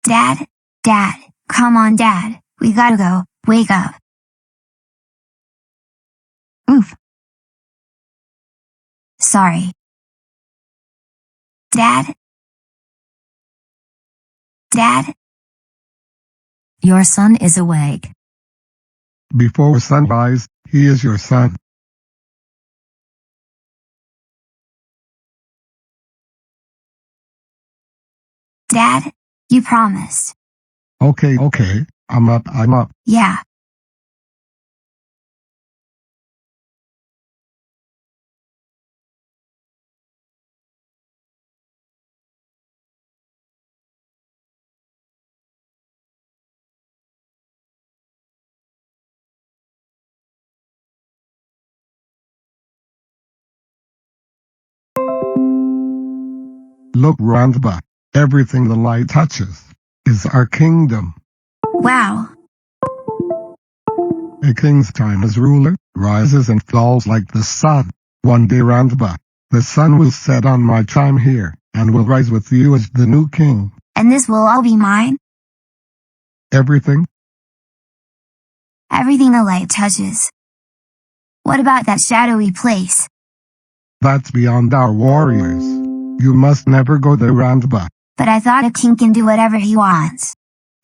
Dad? Dad, come on Dad, we gotta go, wake up. Oof. Sorry. Dad? Dad? Your son is awake. Before sunrise, he is your son. Dad? You promised. Okay, I'm up. Yeah. Look Randba, everything the light touches is our kingdom. Wow. A king's time as ruler rises and falls like the sun. One day Randba, the sun will set on my time here, and will rise with you as the new king. And this will all be mine? Everything? Everything the light touches. What about that shadowy place? That's beyond our warriors. You must never go there, Randba. But I thought a king can do whatever he wants.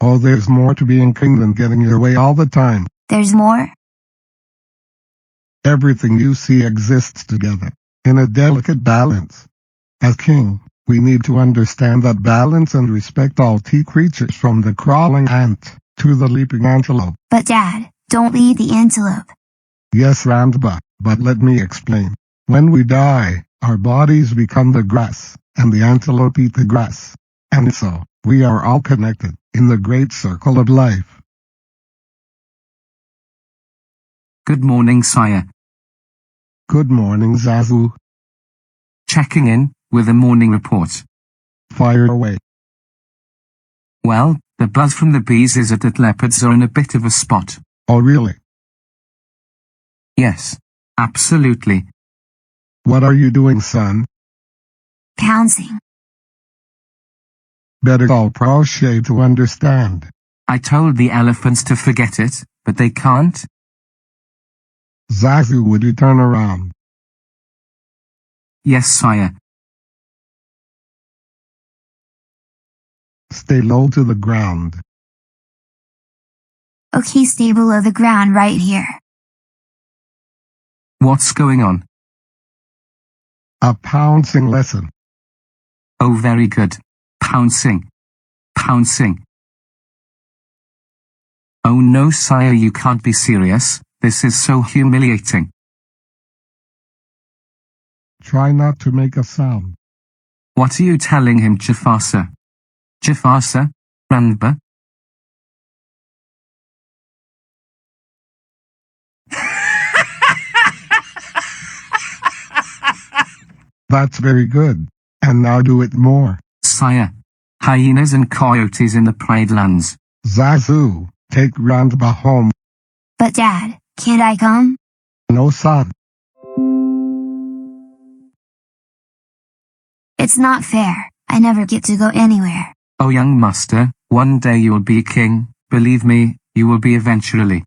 Oh, there's more to being king than getting your way all the time. There's more? Everything you see exists together, in a delicate balance. As king, we need to understand that balance and respect all creatures from the crawling ant to the leaping antelope. But Dad, don't lead the antelope. Yes, Randba, but let me explain. When we die, our bodies become the grass, and the antelope eat the grass. And so, we are all connected, in the great circle of life. Good morning, sire. Good morning, Zazu. Checking in with a morning report. Fire away. Well, the buzz from the bees is that leopards are in a bit of a spot. Oh really? Yes, absolutely. What are you doing, son? Pouncing. Better all crochet to understand. I told the elephants to forget it, but they can't. Zazu, would you turn around? Yes, sire. Stay low to the ground. Okay, stay below the ground right here. What's going on? A pouncing lesson. Oh, very good. Pouncing. Pouncing. Oh no, sire, you can't be serious. This is so humiliating. Try not to make a sound. What are you telling him, Jafasa? Jafasa? Randba? That's very good. And now do it more. Sire. Hyenas and coyotes in the Pride Lands. Zazu, take Randba home. But Dad, can't I come? No, son. It's not fair. I never get to go anywhere. Oh, young master, one day you'll be king. Believe me, you will be eventually.